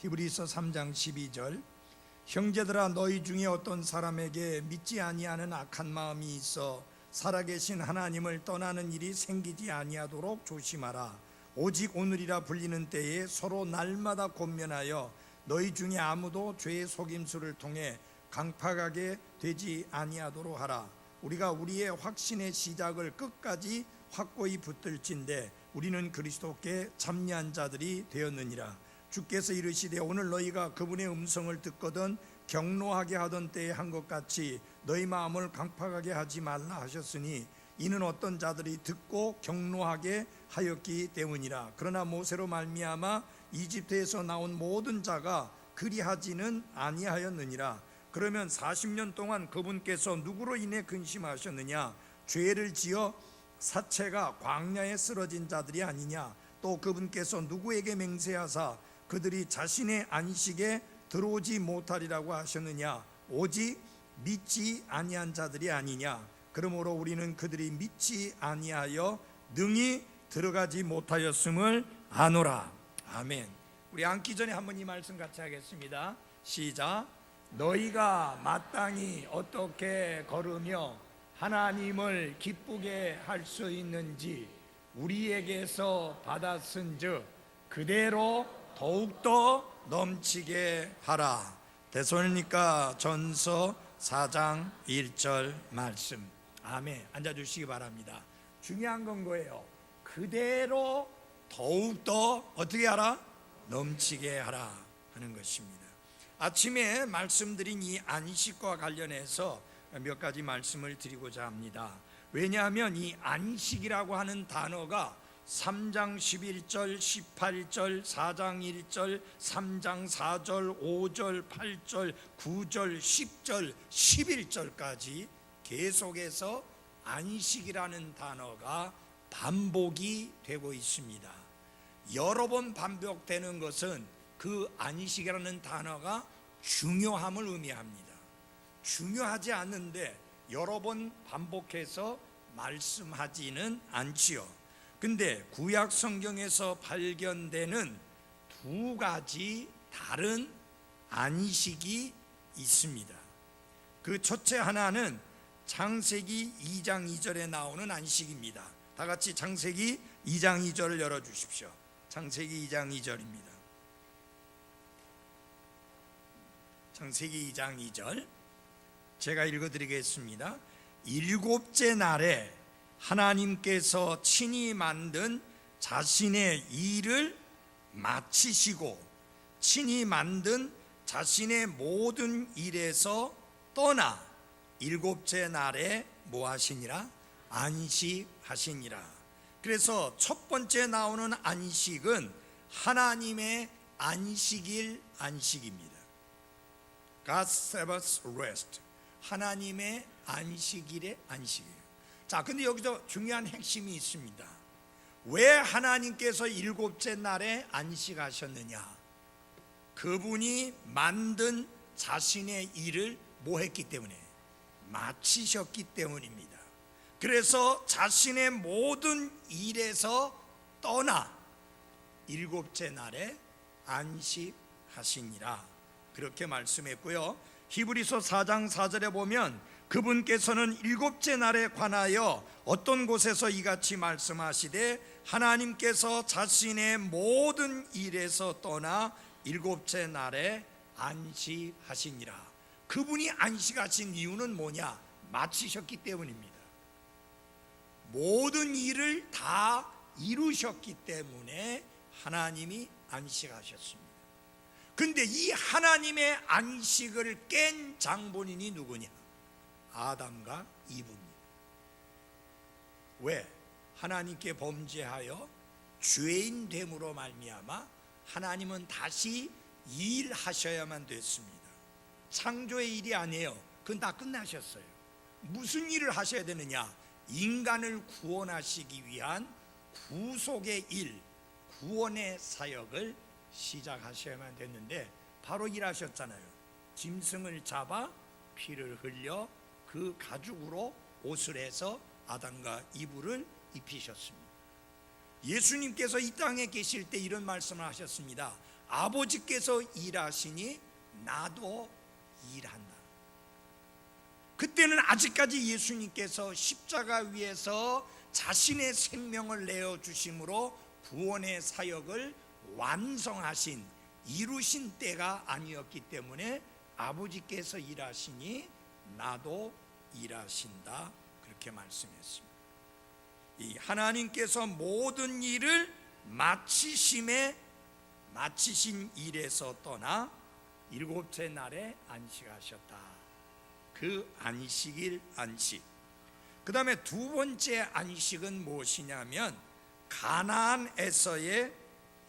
히브리서 3장 12절 형제들아 너희 중에 어떤 사람에게 믿지 아니하는 악한 마음이 있어 살아계신 하나님을 떠나는 일이 생기지 아니하도록 조심하라. 오직 오늘이라 불리는 때에 서로 날마다 권면하여 너희 중에 아무도 죄의 속임수를 통해 강팍하게 되지 아니하도록 하라. 우리가 우리의 확신의 시작을 끝까지 확고히 붙들진대 우리는 그리스도께 참여한 자들이 되었느니라. 주께서 이르시되 오늘 너희가 그분의 음성을 듣거든 경노하게 하던 때에 한 것 같이 너희 마음을 강팍하게 하지 말라 하셨으니 이는 어떤 자들이 듣고 경노하게 하였기 때문이라. 그러나 모세로 말미암아 이집트에서 나온 모든 자가 그리하지는 아니하였느니라. 그러면 40년 동안 그분께서 누구로 인해 근심하셨느냐? 죄를 지어 사체가 광야에 쓰러진 자들이 아니냐? 또 그분께서 누구에게 맹세하사 그들이 자신의 안식에 들어오지 못하리라고 하셨느냐? 오직 믿지 아니한 자들이 아니냐? 그러므로 우리는 그들이 믿지 아니하여 능히 들어가지 못하였음을 아노라. 아멘. 우리 앉기 전에 한번 이 말씀 같이 하겠습니다. 시작. 너희가 마땅히 어떻게 걸으며 하나님을 기쁘게 할 수 있는지 우리에게서 받았은즉 그대로 더욱더 넘치게 하라. 데살로니가 전서 4장 1절 말씀. 아멘. 앉아주시기 바랍니다. 중요한 건 거예요. 그대로 더욱더 어떻게 하라? 넘치게 하라 하는 것입니다. 아침에 말씀드린 이 안식과 관련해서 몇 가지 말씀을 드리고자 합니다. 왜냐하면 이 안식이라고 하는 단어가 3장 11절, 18절, 4장 1절, 3장 4절, 5절, 8절, 9절, 10절, 11절까지 계속해서 안식이라는 단어가 반복이 되고 있습니다. 여러 번 반복되는 것은 그 안식이라는 단어가 중요함을 의미합니다. 중요하지 않은데 여러 번 반복해서 말씀하지는 않지요. 근데 구약 성경에서 발견되는 두 가지 다른 안식이 있습니다. 그 첫째 하나는 창세기 2장 2절에 나오는 안식입니다. 다 같이 창세기 2장 2절을 열어주십시오. 창세기 2장 2절입니다. 창세기 2장 2절 제가 읽어드리겠습니다. 일곱째 날에 하나님께서 친히 만든 자신의 일을 마치시고 친히 만든 자신의 모든 일에서 떠나 일곱째 날에 뭐 하시니라? 안식하시니라. 그래서 첫 번째 나오는 안식은 하나님의 안식일 안식입니다. God's Sabbath Rest. 하나님의 안식일의 안식이에요. 자, 근데 여기서 중요한 핵심이 있습니다. 왜 하나님께서 일곱째 날에 안식하셨느냐? 그분이 만든 자신의 일을 뭐 했기 때문에? 마치셨기 때문입니다. 그래서 자신의 모든 일에서 떠나 일곱째 날에 안식하시니라 그렇게 말씀했고요. 히브리서 4장 4절에 보면 그분께서는 일곱째 날에 관하여 어떤 곳에서 이같이 말씀하시되 하나님께서 자신의 모든 일에서 떠나 일곱째 날에 안식하시니라. 그분이 안식하신 이유는 뭐냐? 마치셨기 때문입니다. 모든 일을 다 이루셨기 때문에 하나님이 안식하셨습니다. 근데 이 하나님의 안식을 깬 장본인이 누구냐? 아담과 이브입니다. 왜? 하나님께 범죄하여 죄인 됨으로 말미암아 하나님은 다시 일하셔야만 됐습니다. 창조의 일이 아니에요. 그건 다 끝나셨어요. 무슨 일을 하셔야 되느냐? 인간을 구원하시기 위한 구속의 일, 구원의 사역을 시작하셔야만 됐는데 바로 일하셨잖아요. 짐승을 잡아 피를 흘려 그 가죽으로 옷을 해서 아담과 이브를 입히셨습니다. 예수님께서 이 땅에 계실 때 이런 말씀을 하셨습니다. 아버지께서 일하시니 나도 일한다. 그때는 아직까지 예수님께서 십자가 위에서 자신의 생명을 내어주심으로 구원의 사역을 완성하신, 이루신 때가 아니었기 때문에 아버지께서 일하시니 나도 일하신다, 그렇게 말씀했습니다. 이 하나님께서 모든 일을 마치신 일에서 떠나 일곱째 날에 안식하셨다. 그 안식일 안식. 그 다음에 두 번째 안식은 무엇이냐면 가나안에서의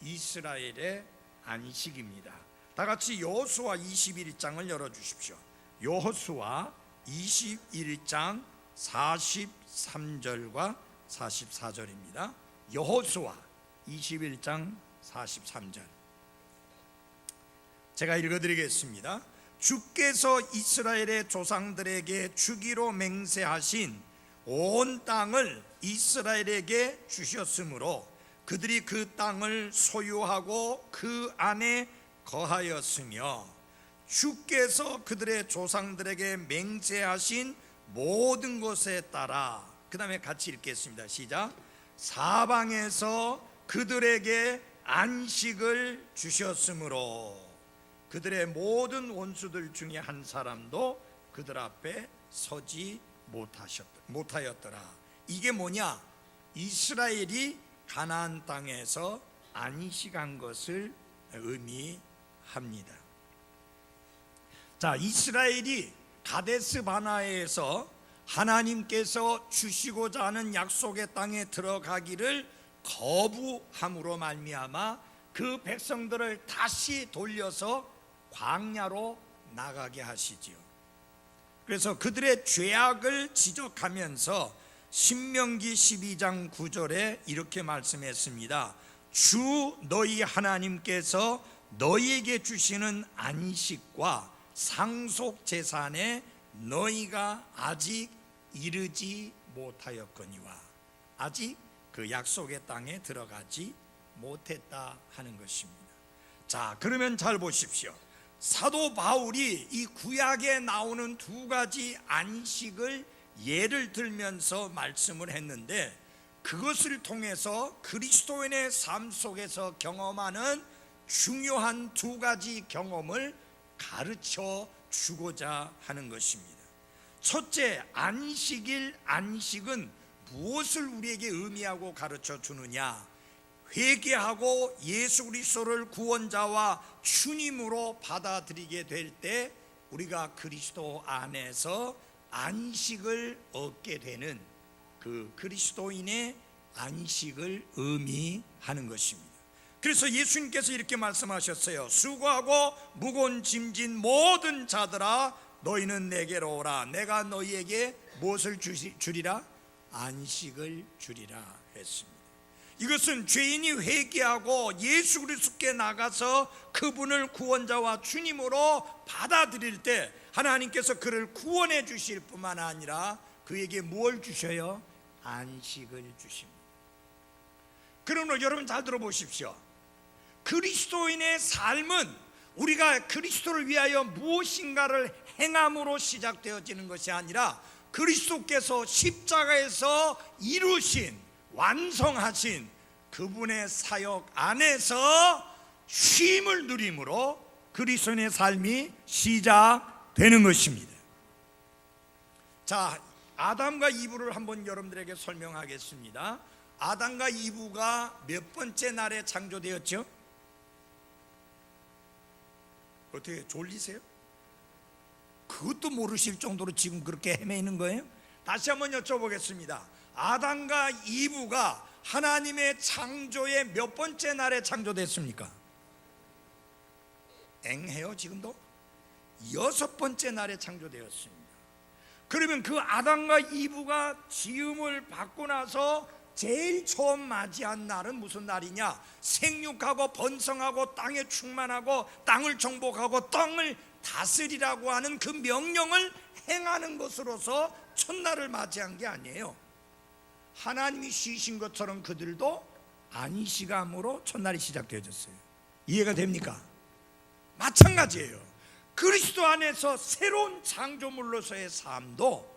이스라엘의 안식입니다. 다 같이 여호수아 21장을 열어주십시오. 여호수아 21장 43절과 44절입니다. 여호수아 21장 43절, 제가 읽어드리겠습니다. 주께서 이스라엘의 조상들에게 주기로 맹세하신 온 땅을 이스라엘에게 주셨으므로 그들이 그 땅을 소유하고 그 안에 거하였으며 주께서 그들의 조상들에게 맹세하신 모든 것에 따라, 그 다음에 같이 읽겠습니다. 시작. 사방에서 그들에게 안식을 주셨으므로 그들의 모든 원수들 중에 한 사람도 그들 앞에 서지 못하였더라. 이게 뭐냐? 이스라엘이 가나안 땅에서 안식한 것을 의미합니다. 자, 이스라엘이 가데스 바네아에서 하나님께서 주시고자 하는 약속의 땅에 들어가기를 거부함으로 말미암아 그 백성들을 다시 돌려서 광야로 나가게 하시지요. 그래서 그들의 죄악을 지적하면서 신명기 12장 9절에 이렇게 말씀했습니다. 주 너희 하나님께서 너희에게 주시는 안식과 상속 제산에 너희가 아직 이르지 못하였거니와, 아직 그 약속의 땅에 들어가지 못했다 하는 것입니다. 자, 그러면 잘 보십시오. 사도 바울이 이 구약에 나오는 두 가지 안식을 예를 들면서 말씀을 했는데, 그것을 통해서 그리스도인의 삶 속에서 경험하는 중요한 두 가지 경험을 가르쳐 주고자 하는 것입니다. 첫째, 안식일 안식은 무엇을 우리에게 의미하고 가르쳐 주느냐? 회개하고 예수 그리스도를 구원자와 주님으로 받아들이게 될 때 우리가 그리스도 안에서 안식을 얻게 되는 그 그리스도인의 안식을 의미하는 것입니다. 그래서 예수님께서 이렇게 말씀하셨어요. 수고하고 무거운 짐진 모든 자들아 너희는 내게로 오라. 내가 너희에게 무엇을 주리라? 안식을 주리라 했습니다. 이것은 죄인이 회개하고 예수 그리스도께 나가서 그분을 구원자와 주님으로 받아들일 때 하나님께서 그를 구원해 주실 뿐만 아니라 그에게 뭘 주셔요? 안식을 주십니다. 그러므로 여러분 잘 들어보십시오. 그리스도인의 삶은 우리가 그리스도를 위하여 무엇인가를 행함으로 시작되어지는 것이 아니라 그리스도께서 십자가에서 이루신, 완성하신 그분의 사역 안에서 쉼을 누림으로 그리스도인의 삶이 시작되는 것입니다. 자, 아담과 이브를 한번 여러분들에게 설명하겠습니다. 아담과 이브가 몇 번째 날에 창조되었죠? 어떻게 졸리세요? 그것도 모르실 정도로 지금 그렇게 헤매이는 거예요? 다시 한번 여쭤보겠습니다. 아담과 이브가 하나님의 창조의 몇 번째 날에 창조됐습니까? 앵해요 지금도? 6번째 날에 창조되었습니다. 그러면 그 아담과 이브가 지음을 받고 나서 제일 처음 맞이한 날은 무슨 날이냐? 생육하고 번성하고 땅에 충만하고 땅을 정복하고 땅을 다스리라고 하는 그 명령을 행하는 것으로서 첫날을 맞이한 게 아니에요. 하나님이 쉬신 것처럼 그들도 안식함으로 첫날이 시작되어졌어요. 이해가 됩니까? 마찬가지예요. 그리스도 안에서 새로운 창조물로서의 삶도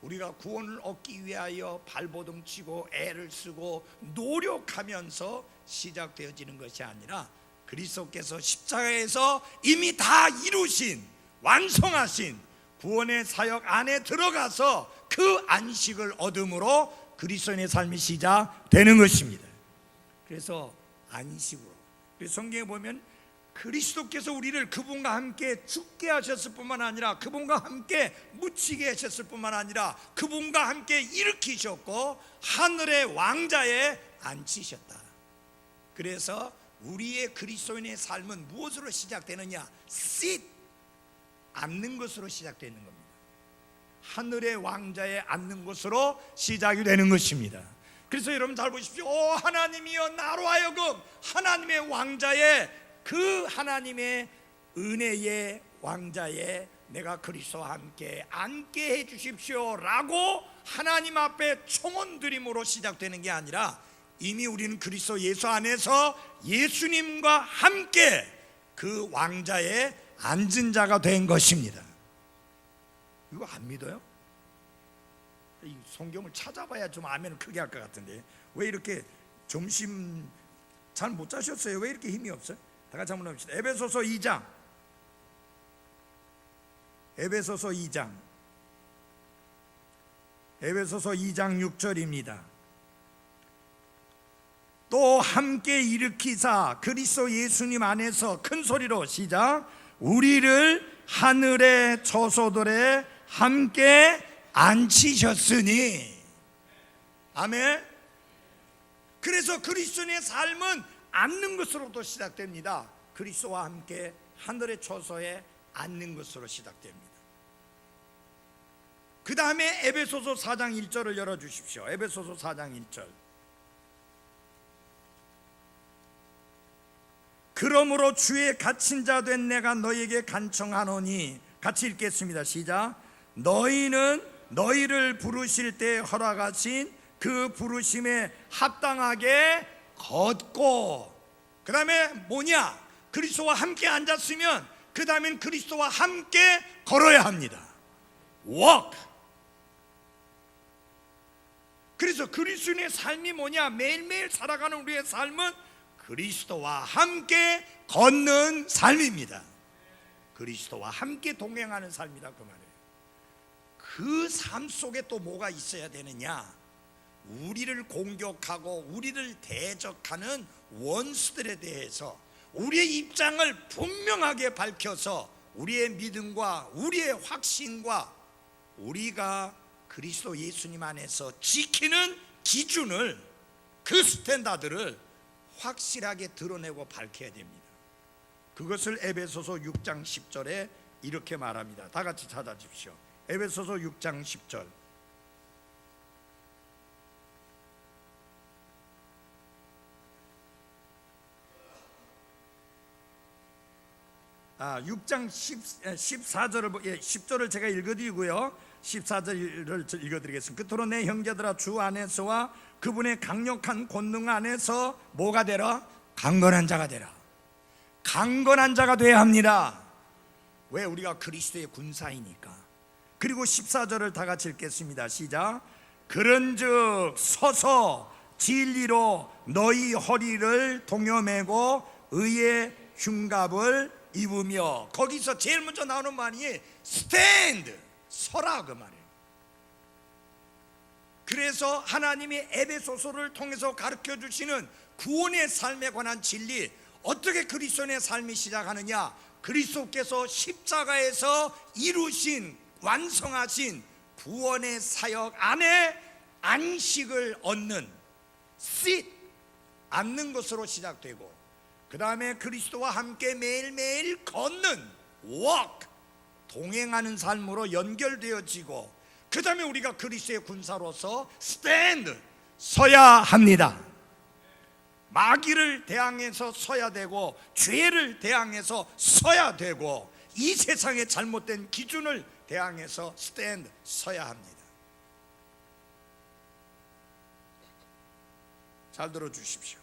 우리가 구원을 얻기 위하여 발버둥 치고 애를 쓰고 노력하면서 시작되어지는 것이 아니라 그리스도께서 십자가에서 이미 다 이루신 완성하신 구원의 사역 안에 들어가서 그 안식을 얻음으로 그리스도인의 삶이 시작되는 것입니다. 그래서 안식으로, 성경에 보면 그리스도께서 우리를 그분과 함께 죽게 하셨을 뿐만 아니라 그분과 함께 묻히게 하셨을 뿐만 아니라 그분과 함께 일으키셨고 하늘의 왕자에 앉히셨다. 그래서 우리의 그리스도인의 삶은 무엇으로 시작되느냐? sit, 앉는 것으로 시작되는 겁니다. 하늘의 왕자에 앉는 것으로 시작이 되는 것입니다. 그래서 여러분 잘 보십시오. 오 하나님이여, 나로 하여금 하나님의 왕자에, 그 하나님의 은혜의 왕자에 내가 그리스도와 함께 앉게 해 주십시오 라고 하나님 앞에 청원드림으로 시작되는 게 아니라 이미 우리는 그리스도 예수 안에서 예수님과 함께 그 왕자에 앉은 자가 된 것입니다. 이거 안 믿어요? 이 성경을 찾아봐야 좀 아멘을 크게 할 것 같은데 왜 이렇게 점심 잘 못 자셨어요? 왜 이렇게 힘이 없어요? 다 같이 한번 해봅시다. 에베소서 2장, 에베소서 2장 6절입니다. 또 함께 일으키사 그리스도 예수님 안에서 큰 소리로 시작, 우리를 하늘의 처소들에 함께 앉히셨으니. 아멘. 그래서 그리스도의 삶은 앉는 것으로도 시작됩니다. 그리스도와 함께 하늘의 처소에 앉는 것으로 시작됩니다. 그 다음에 에베소서 4장 1절을 열어주십시오. 에베소서 4장 1절. 그러므로 주의 갇힌 자 된 내가 너희에게 간청하노니, 같이 읽겠습니다. 시작. 너희는 너희를 부르실 때 허락하신 그 부르심에 합당하게 걷고, 그 다음에 뭐냐? 그리스도와 함께 앉았으면 그 다음엔 그리스도와 함께 걸어야 합니다. walk. 그래서 그리스도인의 삶이 뭐냐? 매일매일 살아가는 우리의 삶은 그리스도와 함께 걷는 삶입니다. 그리스도와 함께 동행하는 삶이다, 그 말이에요. 그 삶 속에 또 뭐가 있어야 되느냐? 우리를 공격하고 우리를 대적하는 원수들에 대해서 우리의 입장을 분명하게 밝혀서 우리의 믿음과 우리의 확신과 우리가 그리스도 예수님 안에서 지키는 기준을, 그 스탠다드를 확실하게 드러내고 밝혀야 됩니다. 그것을 에베소서 6장 10절에 이렇게 말합니다. 다 같이 찾아주십시오. 에베소서 6장 10절. 6장 14절을 10절을 제가 읽어드리고요 14절을 읽어드리겠습니다. 그토록 내 형제들아, 주 안에서와 그분의 강력한 권능 안에서 뭐가 되라? 강건한 자가 되라. 강건한 자가 되어야 합니다. 왜? 우리가 그리스도의 군사이니까. 그리고 14절을 다 같이 읽겠습니다. 시작. 그런즉 서서 진리로 너희 허리를 동여매고 의의 흉갑을 입으며, 거기서 제일 먼저 나오는 말이 stand, 서라, 그 말이에요. 그래서 하나님이 에베소서를 통해서 가르쳐 주시는 구원의 삶에 관한 진리, 어떻게 그리스도인의 삶이 시작하느냐? 그리스도께서 십자가에서 이루신, 완성하신 구원의 사역 안에 안식을 얻는 sit, 앉는 것으로 시작되고, 그 다음에 그리스도와 함께 매일매일 걷는 walk, 동행하는 삶으로 연결되어지고, 그 다음에 우리가 그리스도의 군사로서 stand, 서야 합니다. 마귀를 대항해서 서야 되고, 죄를 대항해서 서야 되고, 이 세상의 잘못된 기준을 대항해서 stand, 서야 합니다. 잘 들어주십시오.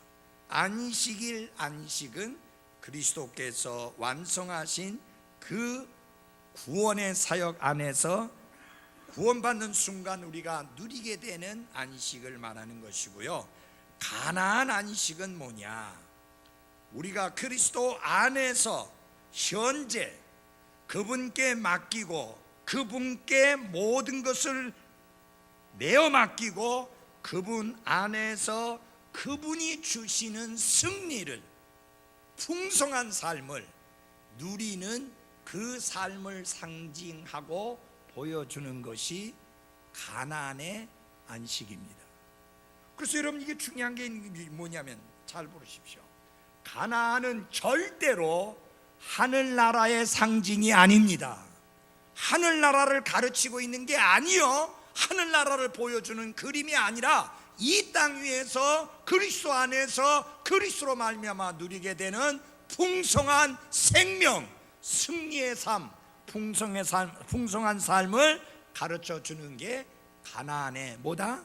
안식일, 안식은 그리스도께서 완성하신 그 구원의 사역 안에서 구원받는 순간 우리가 누리게 되는 안식을 말하는 것이고요. 가나안 안식은 뭐냐? 우리가 그리스도 안에서 현재 그분께 맡기고 그분께 모든 것을 내어 맡기고 그분 안에서 그분이 주시는 승리를, 풍성한 삶을 누리는 그 삶을 상징하고 보여주는 것이 가나안의 안식입니다. 그래서 여러분, 이게 중요한 게 뭐냐면 잘 보십시오. 가나안은 절대로 하늘나라의 상징이 아닙니다. 하늘나라를 가르치고 있는 게 아니요, 하늘나라를 보여주는 그림이 아니라 이 땅 위에서 그리스도 안에서 그리스도로 말미암아 누리게 되는 풍성한 생명, 승리의 삶, 풍성한 삶을 가르쳐 주는 게 가나안의 뭐다?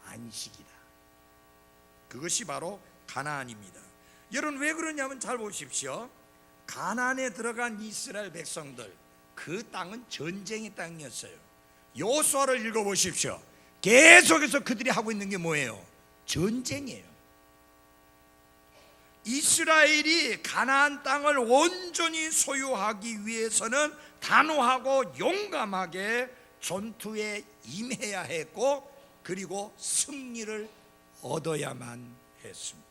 안식이다. 그것이 바로 가나안입니다. 여러분, 왜 그러냐면 잘 보십시오. 가나안에 들어간 이스라엘 백성들, 그 땅은 전쟁의 땅이었어요. 여호수아를 읽어보십시오. 계속해서 그들이 하고 있는 게 뭐예요? 전쟁이에요. 이스라엘이 가나안 땅을 온전히 소유하기 위해서는 단호하고 용감하게 전투에 임해야 했고, 그리고 승리를 얻어야만 했습니다.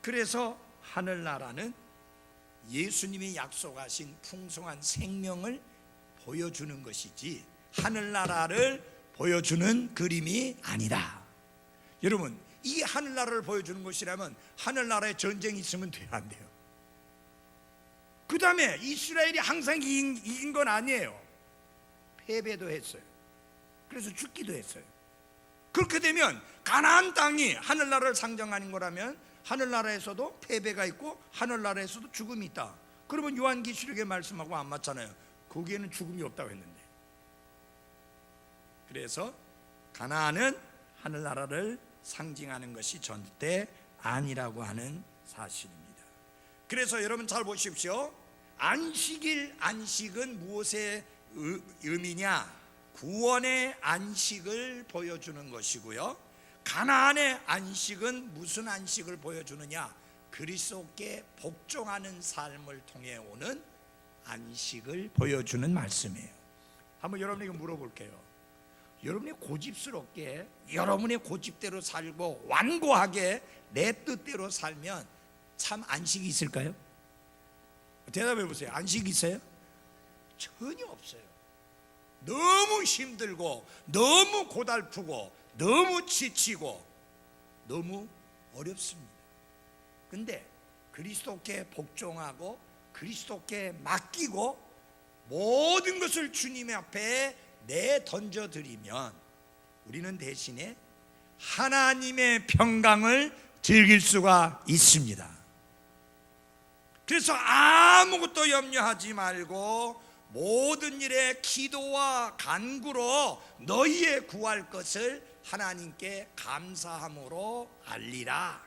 그래서 하늘나라는 예수님이 약속하신 풍성한 생명을 보여주는 것이지 하늘나라를 보여주는 그림이 아니다. 여러분, 이 하늘나라를 보여주는 것이라면 하늘나라에 전쟁이 있으면 돼요, 안 돼요? 그 다음에 이스라엘이 항상 이긴 건 아니에요. 패배도 했어요. 그래서 죽기도 했어요. 그렇게 되면 가나안 땅이 하늘나라를 상징하는 거라면 하늘나라에서도 패배가 있고 하늘나라에서도 죽음이 있다. 그러면 요한계시록의 말씀하고 안 맞잖아요. 거기에는 죽음이 없다고 했는데. 그래서 가나안은 하늘나라를 상징하는 것이 절대 아니라고 하는 사실입니다. 그래서 여러분 잘 보십시오. 안식은 무엇의 의미냐? 구원의 안식을 보여주는 것이고요. 가나안의 안식은 무슨 안식을 보여주느냐? 그리스도께 복종하는 삶을 통해 오는 안식을 보여주는 말씀이에요. 한번 여러분에게 물어볼게요. 여러분이 고집스럽게 여러분의 고집대로 살고 완고하게 내 뜻대로 살면 참 안식이 있을까요? 대답해 보세요. 안식이 있어요? 전혀 없어요. 너무 힘들고 너무 고달프고 너무 지치고 너무 어렵습니다. 근데 그리스도께 복종하고 그리스도께 맡기고 모든 것을 주님 앞에 내 던져드리면 우리는 대신에 하나님의 평강을 즐길 수가 있습니다. 그래서 아무것도 염려하지 말고 모든 일에 기도와 간구로 너희의 구할 것을 하나님께 감사함으로 알리라.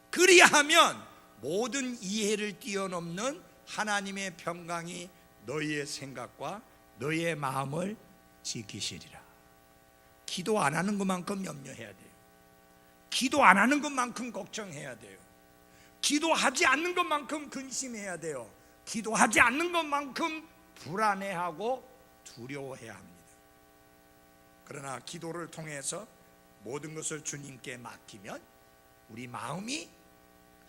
그리하면 모든 이해를 뛰어넘는 하나님의 평강이 너희의 생각과 너희의 마음을 지키시리라. 기도 안 하는 것만큼 염려해야 돼요. 기도 안 하는 것만큼 걱정해야 돼요. 기도하지 않는 것만큼 근심해야 돼요. 기도하지 않는 것만큼 불안해하고 두려워해야 합니다. 그러나 기도를 통해서 모든 것을 주님께 맡기면 우리 마음이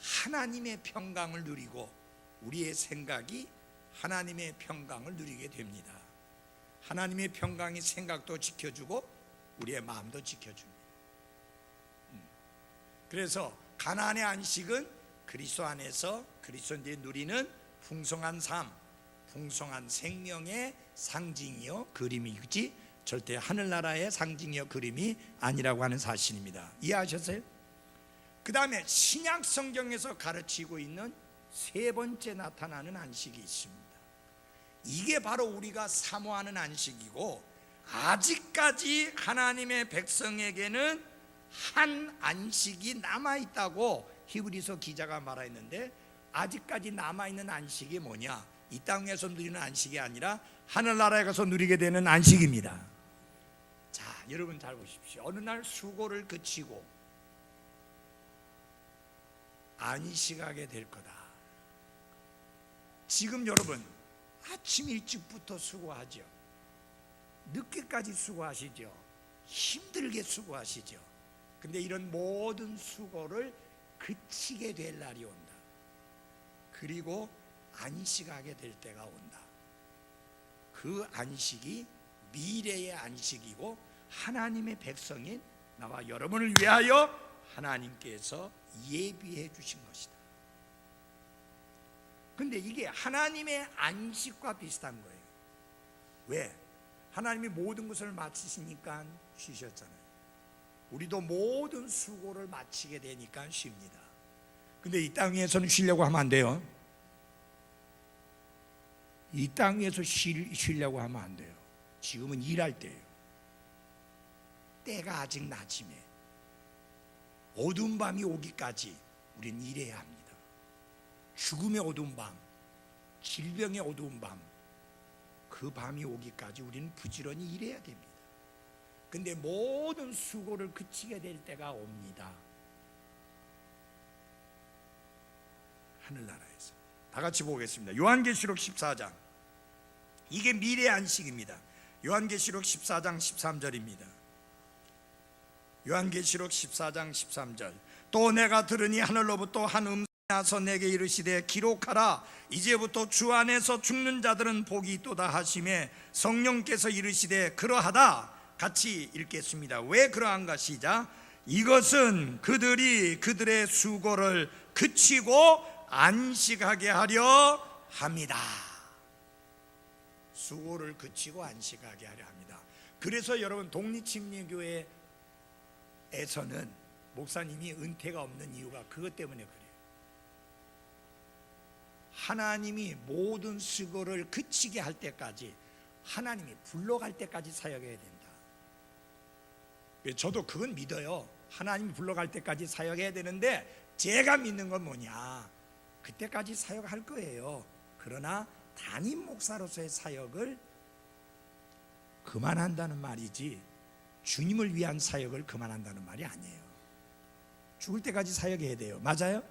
하나님의 평강을 누리고 우리의 생각이 하나님의 평강을 누리게 됩니다. 하나님의 평강이 생각도 지켜주고 우리의 마음도 지켜줍니다. 그래서 가나안의 안식은 그리스도 안에서 그리스도인들이 누리는 풍성한 삶, 풍성한 생명의 상징이요 그림이지 절대 하늘나라의 상징이요 그림이 아니라고 하는 사실입니다. 이해하셨어요? 그 다음에 신약 성경에서 가르치고 있는 세 번째 나타나는 안식이 있습니다. 이게 바로 우리가 사모하는 안식이고, 아직까지 하나님의 백성에게는 한 안식이 남아있다고 히브리서 기자가 말했는데 아직까지 남아있는 안식이 뭐냐? 이 땅에서 누리는 안식이 아니라 하늘나라에 가서 누리게 되는 안식입니다. 자, 여러분 잘 보십시오. 어느 날 수고를 그치고 안식하게 될 거다. 지금 여러분 아침 일찍부터 수고하죠. 늦게까지 수고하시죠. 힘들게 수고하시죠. 근데 이런 모든 수고를 그치게 될 날이 온다. 그리고 안식하게 될 때가 온다. 그 안식이 미래의 안식이고 하나님의 백성인 나와 여러분을 위하여 하나님께서 예비해 주신 것이다. 근데 이게 하나님의 안식과 비슷한 거예요. 왜? 하나님이 모든 것을 마치시니까 쉬셨잖아요. 우리도 모든 수고를 마치게 되니까 쉽니다. 근데 이 땅 위에서는 쉬려고 하면 안 돼요. 이 땅 위에서 쉬려고 하면 안 돼요. 지금은 일할 때예요. 때가 아직 낮임에 어두운 밤이 오기까지 우린 일해야 합니다. 죽음의 어두운 밤, 질병의 어두운 밤, 그 밤이 오기까지 우리는 부지런히 일해야 됩니다. 근데 모든 수고를 그치게 될 때가 옵니다. 하늘나라에서. 다 같이 보겠습니다. 요한계시록 14장. 이게 미래 안식입니다. 요한계시록 14장 13절입니다. 요한계시록 14장 13절. 또 내가 들으니 하늘로부터 한 음성이 나서 내게 이르시되 기록하라. 이제부터 주 안에서 죽는 자들은 복이 있도다 하시매 성령께서 이르시되 그러하다. 같이 읽겠습니다. 왜 그러한가? 시작. 이것은 그들이 그들의 수고를 그치고 안식하게 하려 합니다. 수고를 그치고 안식하게 하려 합니다. 그래서 여러분 독립침례교회에서는 목사님이 은퇴가 없는 이유가 그것 때문에 그래요. 하나님이 모든 수고를 그치게 할 때까지, 하나님이 불러갈 때까지 사역해야 된다. 저도 그건 믿어요. 하나님이 불러갈 때까지 사역해야 되는데 제가 믿는 건 뭐냐? 그때까지 사역할 거예요. 그러나 담임 목사로서의 사역을 그만한다는 말이지 주님을 위한 사역을 그만한다는 말이 아니에요. 죽을 때까지 사역해야 돼요. 맞아요?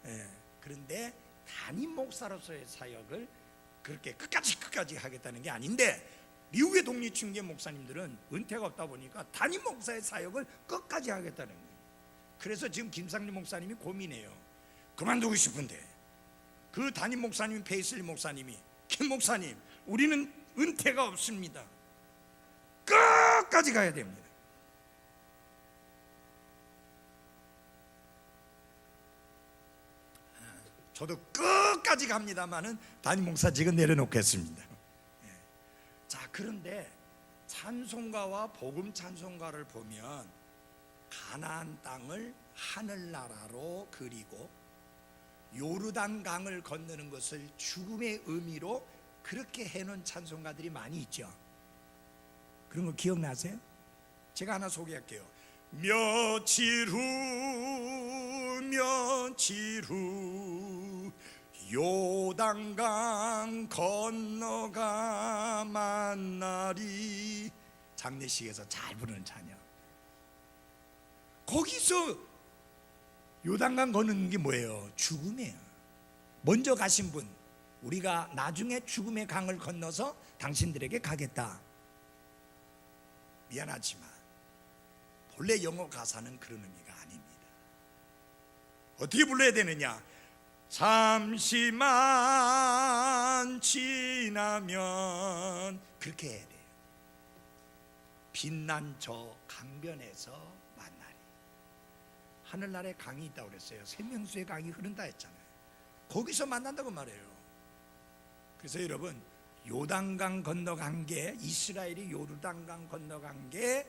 예. 그런데 담임 목사로서의 사역을 그렇게 끝까지 하겠다는 게 아닌데, 미국의 독립침례 목사님들은 은퇴가 없다 보니까 담임 목사의 사역을 끝까지 하겠다는 거예요. 그래서 지금 김상준 목사님이 고민해요. 그만두고 싶은데 그 담임 목사님 페이슬리 목사님이 김 목사님 우리는 은퇴가 없습니다. 끝까지 가야 됩니다. 저도 끝까지 갑니다만은 담임 목사직은 내려놓겠습니다. 자, 그런데 찬송가와 복음 찬송가를 보면 가나안 땅을 하늘나라로 그리고 요르단 강을 건너는 것을 죽음의 의미로 그렇게 해놓은 찬송가들이 많이 있죠. 그런 거 기억나세요? 제가 하나 소개할게요. 며칠 후 요단강 건너가 만나리. 장례식에서 잘 부르는 찬양. 거기서 요단강 건너는 게 뭐예요? 죽음이에요. 먼저 가신 분, 우리가 나중에 죽음의 강을 건너서 당신들에게 가겠다. 미안하지만 본래 영어 가사는 그런 의미가 아닙니다. 어떻게 불러야 되느냐? 잠시만 지나면, 그렇게 해야 돼요. 빛난 저 강변에서 만나리. 하늘나라에 강이 있다고 그랬어요. 생명수의 강이 흐른다 했잖아요. 거기서 만난다고 말해요. 그래서 여러분, 요단강 건너간 게, 이스라엘이 요르단강 건너간 게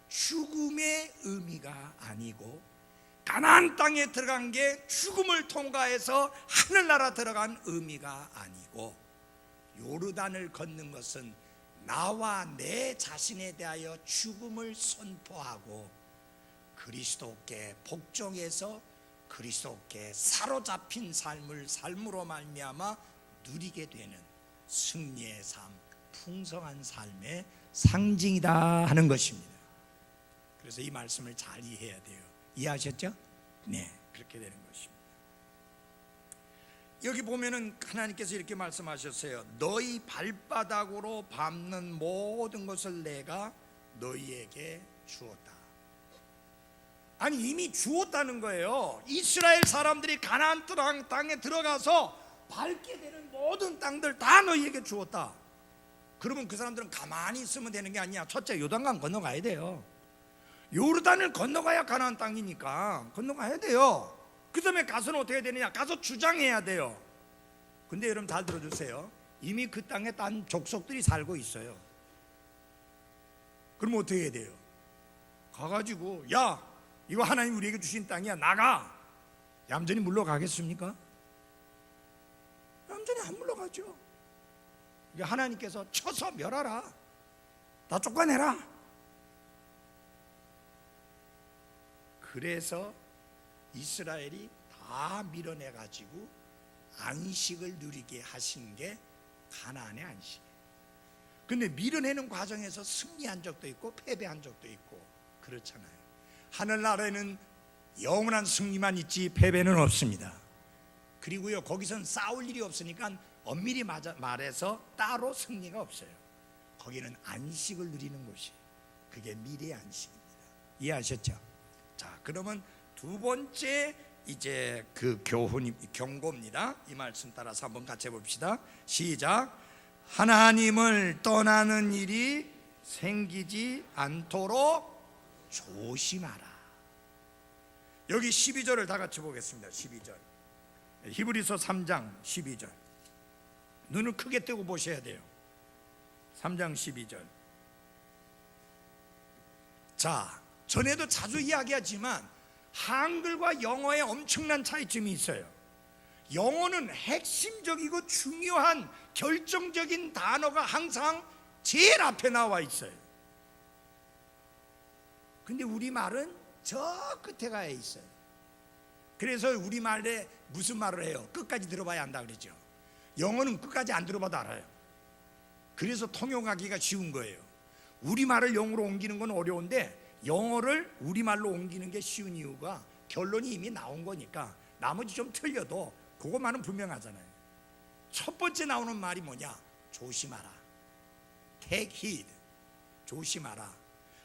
죽음의 의미가 아니고, 가나안 땅에 들어간 게 죽음을 통과해서 하늘나라 들어간 의미가 아니고, 요르단을 걷는 것은 나와 내 자신에 대하여 죽음을 선포하고 그리스도께 복종해서 그리스도께 사로잡힌 삶을 삶으로 말미암아 누리게 되는 승리의 삶, 풍성한 삶의 상징이다 하는 것입니다. 그래서 이 말씀을 잘 이해해야 돼요. 이해하셨죠? 네, 그렇게 되는 것입니다. 여기 보면은 하나님께서 이렇게 말씀하셨어요. 너희 발바닥으로 밟는 모든 것을 내가 너희에게 주었다. 아니, 이미 주었다는 거예요. 이스라엘 사람들이 가나안 땅에 들어가서 밟게 되는 모든 땅들 다 너희에게 주었다. 그러면 그 사람들은 가만히 있으면 되는 게 아니야. 첫째, 요단강 건너가야 돼요. 요르단을 건너가야 가나안 땅이니까 건너가야 돼요. 그 다음에 가서는 어떻게 되느냐? 가서 주장해야 돼요. 근데 여러분 잘 들어주세요. 이미 그 땅에 딴 족속들이 살고 있어요. 그럼 어떻게 해야 돼요? 가가지고 야, 이거 하나님 우리에게 주신 땅이야, 나가. 얌전히 물러가겠습니까? 얌전히 안 물러가죠. 하나님께서 쳐서 멸하라, 다 쫓아내라. 그래서 이스라엘이 다 밀어내가지고 안식을 누리게 하신 게 가나안의 안식이에요. 근데 밀어내는 과정에서 승리한 적도 있고 패배한 적도 있고 그렇잖아요. 하늘나라에는 영원한 승리만 있지 패배는 없습니다. 그리고요, 거기선 싸울 일이 없으니까 엄밀히 말해서 따로 승리가 없어요. 거기는 안식을 누리는 곳이, 그게 미래의 안식입니다. 이해하셨죠? 자, 그러면 두 번째 이제 그 경고입니다. 이 말씀 따라서 한번 같이 해봅시다. 시작. 하나님을 떠나는 일이 생기지 않도록 조심하라. 여기 12절을 다 같이 보겠습니다. 12절. 히브리서 3장 12절. 눈을 크게 뜨고 보셔야 돼요. 3장 12절. 자, 전에도 자주 이야기하지만 한글과 영어에 엄청난 차이점이 있어요. 영어는 핵심적이고 중요한 결정적인 단어가 항상 제일 앞에 나와 있어요. 근데 우리말은 저 끝에 가 있어요. 그래서 우리말에 무슨 말을 해요? 끝까지 들어봐야 한다 그러죠. 영어는 끝까지 안 들어봐도 알아요. 그래서 통용하기가 쉬운 거예요. 우리말을 영어로 옮기는 건 어려운데 영어를 우리말로 옮기는 게 쉬운 이유가 결론이 이미 나온 거니까 나머지 좀 틀려도 그것만은 분명하잖아요. 첫 번째 나오는 말이 뭐냐? 조심하라. Take heed. 조심하라.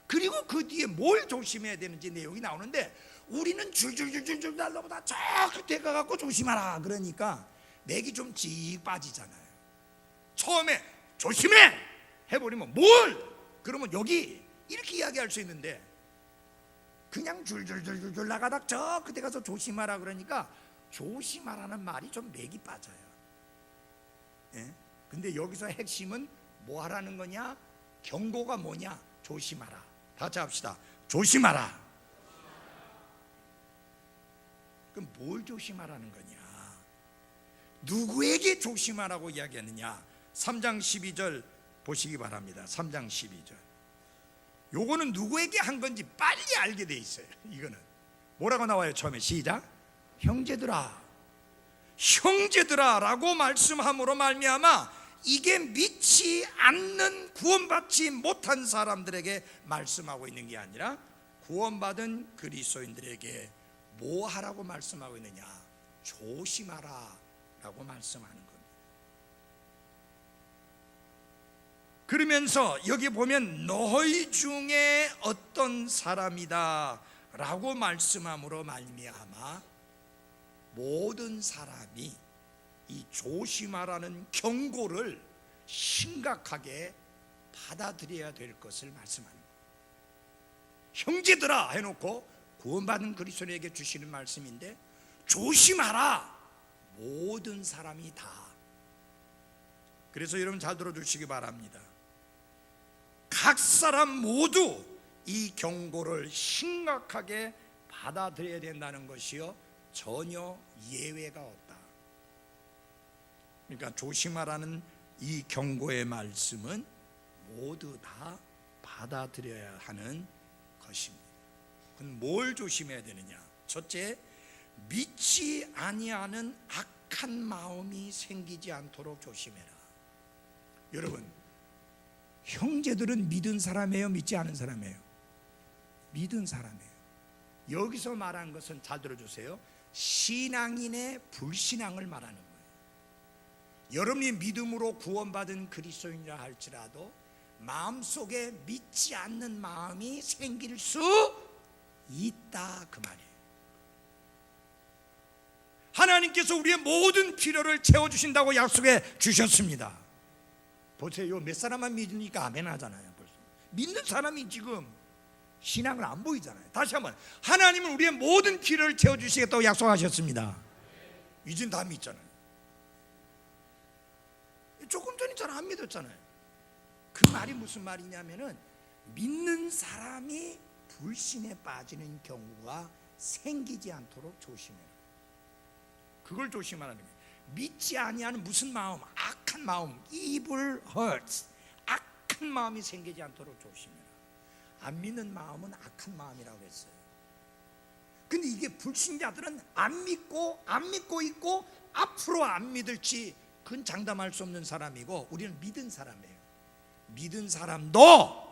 그리고 그 뒤에 뭘 조심해야 되는지 내용이 나오는데 우리는 줄줄줄줄줄 달라보다 저 끝에 가갖고 조심하라 그러니까 맥이 좀 찍 빠지잖아요. 처음에 조심해 해버리면 뭘? 그러면 여기 이렇게 이야기할 수 있는데 그냥 줄줄줄줄 나가다 저 끝에 가서 조심하라 그러니까 조심하라는 말이 좀 맥이 빠져요. 예? 근데 여기서 핵심은 뭐 하라는 거냐? 경고가 뭐냐? 조심하라. 다 같이 합시다. 조심하라. 그럼 뭘 조심하라는 거냐? 누구에게 조심하라고 이야기하느냐? 3장 12절 보시기 바랍니다. 3장 12절. 요거는 누구에게 한 건지 빨리 알게 돼 있어요. 이거는 뭐라고 나와요? 처음에 시작. 형제들아, 형제들아 라고 말씀함으로 말미암아 이게 믿지 않는 구원받지 못한 사람들에게 말씀하고 있는 게 아니라 구원받은 그리스도인들에게 뭐 하라고 말씀하고 있느냐? 조심하라 라고 말씀하는 겁니다. 그러면서 여기 보면 너희 중에 어떤 사람이다 라고 말씀함으로 말미암아 모든 사람이 이 조심하라는 경고를 심각하게 받아들여야 될 것을 말씀하는 거예요. 형제들아 해놓고 구원받은 그리스도인에게 주시는 말씀인데 조심하라. 모든 사람이 다. 그래서 여러분 잘 들어주시기 바랍니다. 각 사람 모두 이 경고를 심각하게 받아들여야 된다는 것이요 전혀 예외가 없다. 그러니까 조심하라는 이 경고의 말씀은 모두 다 받아들여야 하는 것입니다. 그럼 뭘 조심해야 되느냐? 첫째, 믿지 아니하는 악한 마음이 생기지 않도록 조심해라. 여러분, 형제들은 믿은 사람이에요, 믿지 않은 사람이에요? 믿은 사람이에요. 여기서 말한 것은 잘 들어주세요. 신앙인의 불신앙을 말하는 거예요. 여러분이 믿음으로 구원받은 그리스도인이라 할지라도 마음속에 믿지 않는 마음이 생길 수 있다, 그 말이에요. 하나님께서 우리의 모든 필요를 채워주신다고 약속해 주셨습니다. 보세요, 몇 사람만 믿으니까 아멘 하잖아요. 벌써 믿는 사람이 지금 신앙을 안 보이잖아요. 다시 한번, 하나님은 우리의 모든 필요를 채워주시겠다고 약속하셨습니다. 이젠 다 믿잖아요. 조금 전에 잘 안 믿었잖아요. 그 말이 무슨 말이냐면은 믿는 사람이 불신에 빠지는 경우가 생기지 않도록 조심해라. 그걸 조심하라는 거예요. 믿지 아니하는 무슨 마음, 악한 마음, evil hearts, 악한 마음이 생기지 않도록 조심해라. 안 믿는 마음은 악한 마음이라고 했어요. 근데 이게 불신자들은 안 믿고 있고 앞으로 안 믿을지 그건 장담할 수 없는 사람이고, 우리는 믿은 사람이에요. 믿은 사람도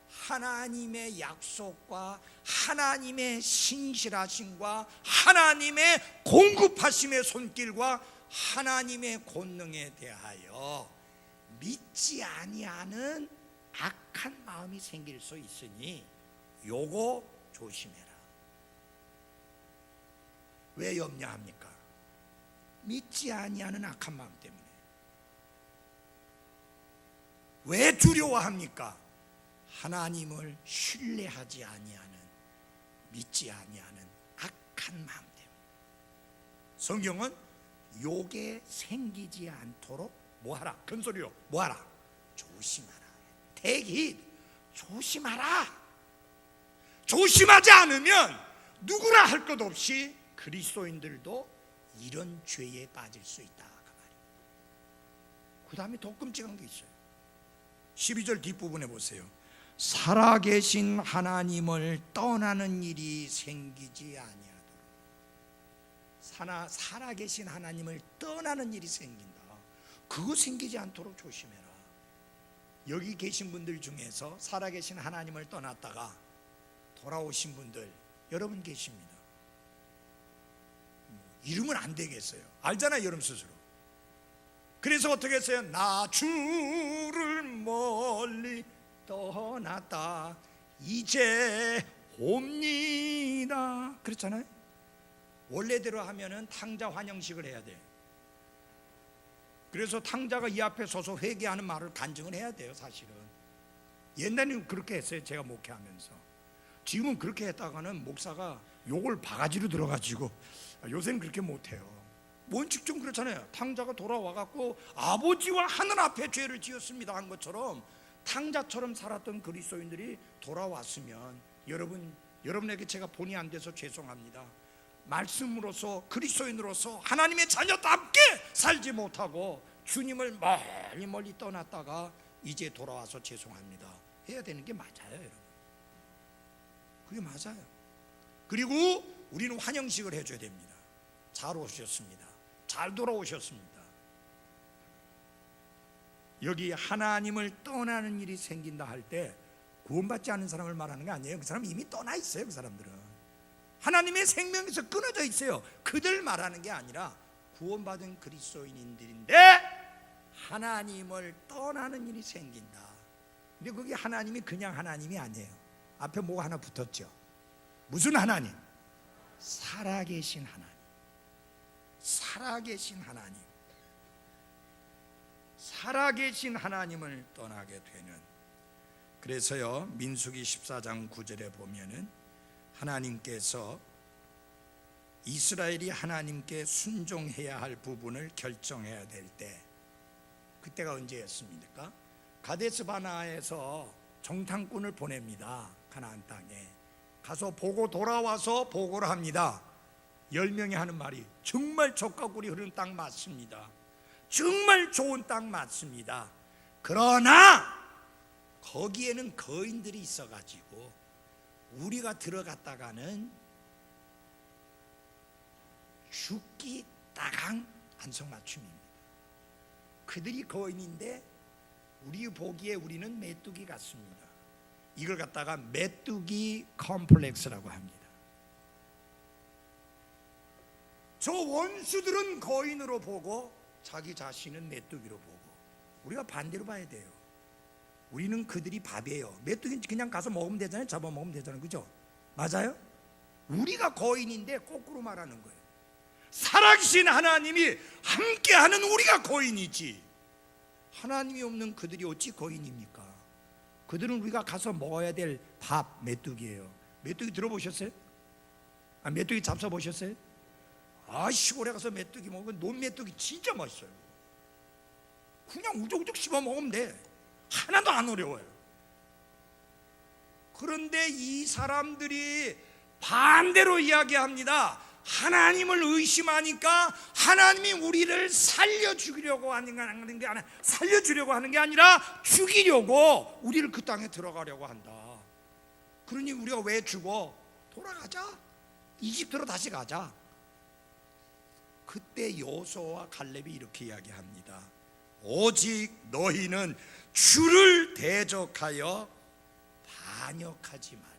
하나님의 약속과 하나님의 신실하심과 하나님의 공급하심의 손길과 하나님의 권능에 대하여 믿지 아니하는 악한 마음이 생길 수 있으니 요거 조심해라. 왜 염려합니까? 믿지 아니하는 악한 마음 때문에. 왜 두려워합니까? 하나님을 신뢰하지 아니하는, 믿지 아니하는 악한 마음 때문에. 성경은 요게 생기지 않도록 뭐하라? 큰 소리로 뭐하라? 조심하라. Take heed. 조심하라. 조심하지 않으면 누구나 할 것 없이 그리스도인들도 이런 죄에 빠질 수 있다, 그 말이에요. 그 다음에 더 끔찍한 게 있어요. 12절 뒷부분에 보세요. 살아계신 하나님을 떠나는 일이 생기지 아니하도록. 살아계신 하나님을 떠나는 일이 생긴다. 그거 생기지 않도록 조심해라. 여기 계신 분들 중에서 살아계신 하나님을 떠났다가 돌아오신 분들 여러분 계십니다. 이러면 안 되겠어요. 알잖아요, 여러분 스스로. 그래서 어떻게 했어요? 나 주를 멀리 떠났다 이제 옵니다, 그렇잖아요. 원래대로 하면은 탕자 환영식을 해야 돼요. 그래서 탕자가 이 앞에 서서 회개하는 말을 간증을 해야 돼요. 사실은 옛날에는 그렇게 했어요, 제가 목회하면서. 지금은 그렇게 했다가는 목사가 욕을 바가지로 들어가지고 요새는 그렇게 못해요. 원칙 좀 그렇잖아요. 탕자가 돌아와갖고 아버지와 하늘 앞에 죄를 지었습니다 한 것처럼 탕자처럼 살았던 그리스도인들이 돌아왔으면, 여러분에게 제가 본의 안 돼서 죄송합니다. 말씀으로서 그리스도인으로서 하나님의 자녀답게 살지 못하고 주님을 멀리 떠났다가 이제 돌아와서 죄송합니다 해야 되는 게 맞아요, 여러분. 그게 맞아요. 그리고 우리는 환영식을 해줘야 됩니다. 잘 오셨습니다, 잘 돌아오셨습니다. 여기 하나님을 떠나는 일이 생긴다 할 때 구원받지 않은 사람을 말하는 게 아니에요. 그 사람은 이미 떠나 있어요. 그 사람들은 하나님의 생명에서 끊어져 있어요. 그들 말하는 게 아니라 구원받은 그리스도인들인데 하나님을 떠나는 일이 생긴다. 근데 그게 하나님이 그냥 하나님이 아니에요. 앞에 뭐가 하나 붙었죠. 무슨 하나님? 살아계신 하나님. 살아계신 하나님. 살아계신 하나님을 떠나게 되는. 그래서요, 민수기 14장 9절에 보면은 하나님께서 이스라엘이 하나님께 순종해야 할 부분을 결정해야 될 때, 그때가 언제였습니까? 가데스 바네아에서 정탐꾼을 보냅니다. 가나안 땅에 가서 보고 돌아와서 보고를 합니다. 10명이 하는 말이 정말 젖과 꿀이 흐르는 땅 맞습니다. 정말 좋은 땅 맞습니다. 그러나 거기에는 거인들이 있어가지고 우리가 들어갔다가는 죽기 따강 안성맞춤입니다. 그들이 거인인데 우리 보기에 우리는 메뚜기 같습니다. 이걸 갖다가 메뚜기 컴플렉스라고 합니다. 저 원수들은 거인으로 보고 자기 자신은 메뚜기로 보고, 우리가 반대로 봐야 돼요. 우리는 그들이 밥이에요. 메뚜기는 그냥 가서 먹으면 되잖아요. 잡아 먹으면 되잖아요. 그죠? 맞아요? 우리가 거인인데 거꾸로 말하는 거예요. 살아계신 하나님이 함께하는 우리가 거인이지, 하나님이 없는 그들이 어찌 거인입니까? 그들은 우리가 가서 먹어야 될 밥, 메뚜기예요. 메뚜기 들어보셨어요? 메뚜기 잡숴보셨어요? 시골에 가서 메뚜기 먹으면 논메뚜기 진짜 맛있어요. 그냥 우적우적 씹어 먹으면 돼. 하나도 안 어려워요. 그런데 이 사람들이 반대로 이야기합니다. 하나님을 의심하니까 하나님이 우리를 살려주려고 하는 게 아니라, 살려주려고 하는 게 아니라 죽이려고 우리를 그 땅에 들어가려고 한다. 그러니 우리가 왜 죽어? 돌아가자. 이집트로 다시 가자. 그때 여호수아와 갈렙이 이렇게 이야기합니다. 오직 너희는 주를 대적하여 반역하지 말라.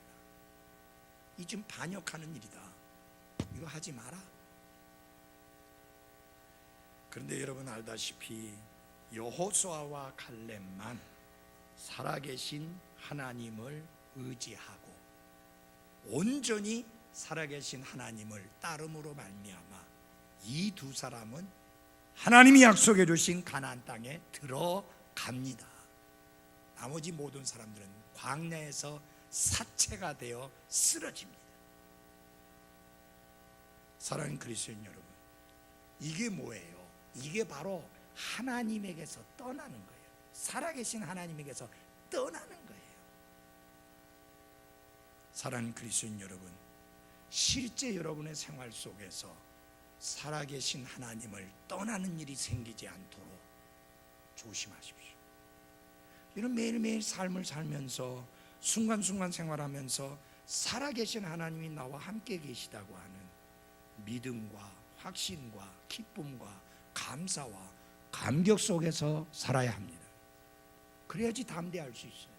이 지금 반역하는 일이다. 이거 하지 마라. 그런데 여러분 알다시피 여호수아와 갈렙만 살아계신 하나님을 의지하고 온전히 살아계신 하나님을 따름으로 말미암아 이 두 사람은 하나님이 약속해 주신 가나안 땅에 들어갑니다. 나머지 모든 사람들은 광야에서 사체가 되어 쓰러집니다. 사랑하는 그리스도인 여러분, 이게 뭐예요? 이게 바로 하나님에게서 떠나는 거예요. 살아계신 하나님에게서 떠나는 거예요. 사랑하는 그리스도인 여러분, 실제 여러분의 생활 속에서 살아계신 하나님을 떠나는 일이 생기지 않도록 조심하십시오. 이런 매일매일 삶을 살면서 순간순간 생활하면서 살아계신 하나님이 나와 함께 계시다고 하는 믿음과 확신과 기쁨과 감사와 감격 속에서 살아야 합니다. 그래야지 담대할 수 있어요.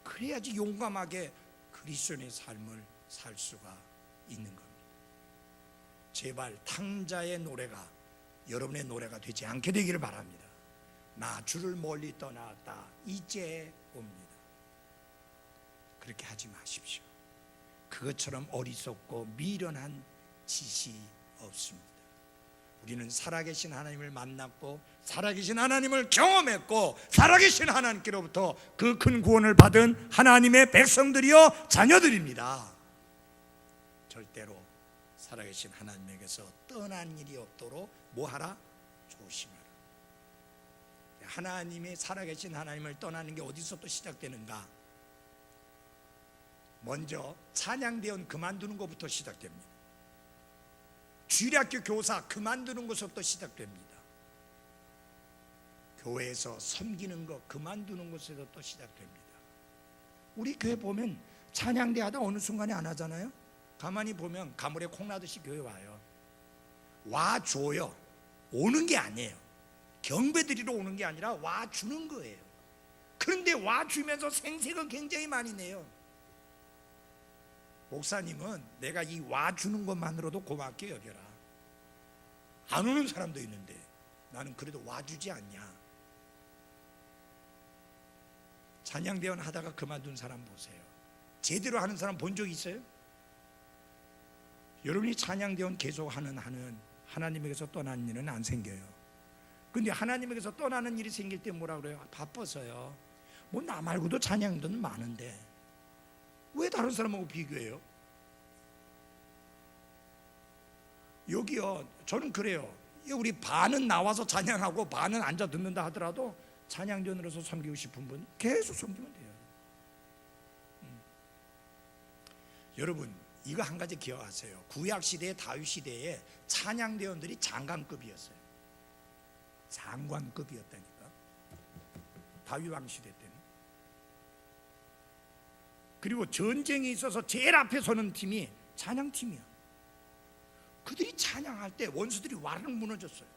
그래야지 용감하게 그리스도인의 삶을 살 수가 있는 겁니다. 제발 탕자의 노래가 여러분의 노래가 되지 않게 되기를 바랍니다. 나 주를 멀리 떠나왔다 이제 옵니다. 그렇게 하지 마십시오. 그것처럼 어리석고 미련한 짓이 없습니다. 우리는 살아계신 하나님을 만났고 살아계신 하나님을 경험했고 살아계신 하나님께로부터 그 큰 구원을 받은 하나님의 백성들이요 자녀들입니다. 절대로 살아계신 하나님에게서 떠난 일이 없도록 뭐하라? 조심하라. 하나님의 살아계신 하나님을 떠나는 게 어디서 또 시작되는가? 먼저 찬양대원 그만두는 것부터 시작됩니다. 주일학교 교사 그만두는 것부터 시작됩니다. 교회에서 섬기는 것 그만두는 것에서 또 시작됩니다. 우리 교회 보면 찬양대 하다 어느 순간에 안 하잖아요. 가만히 보면 가물에 콩나듯이 교회 와요. 와줘요. 오는 게 아니에요. 경배드리러 오는 게 아니라 와주는 거예요. 그런데 와주면서 생색을 굉장히 많이 내요. 목사님은 내가 이 와주는 것만으로도 고맙게 여겨라. 안 오는 사람도 있는데 나는 그래도 와주지 않냐. 찬양대원 하다가 그만둔 사람 보세요. 제대로 하는 사람 본 적 있어요? 여러분이 찬양대원 계속하는 한은 하나님에게서 떠나는 일은 안 생겨요. 근데 하나님에게서 떠나는 일이 생길 때 뭐라 그래요? 바빠서요. 뭐 나 말고도 찬양대원 많은데 왜 다른 사람하고 비교해요? 여기요, 저는 그래요. 우리 반은 나와서 찬양하고 반은 앉아 듣는다 하더라도 찬양전으로서 섬기고 싶은 분 계속 섬기면 돼요. 여러분 이거 한 가지 기억하세요. 구약시대에 다윗시대에 찬양대원들이 장관급이었어요. 장관급이었다니까. 다윗왕시대 때는. 그리고 전쟁이 있어서 제일 앞에 서는 팀이 찬양팀이야. 그들이 찬양할 때 원수들이 와르르 무너졌어요.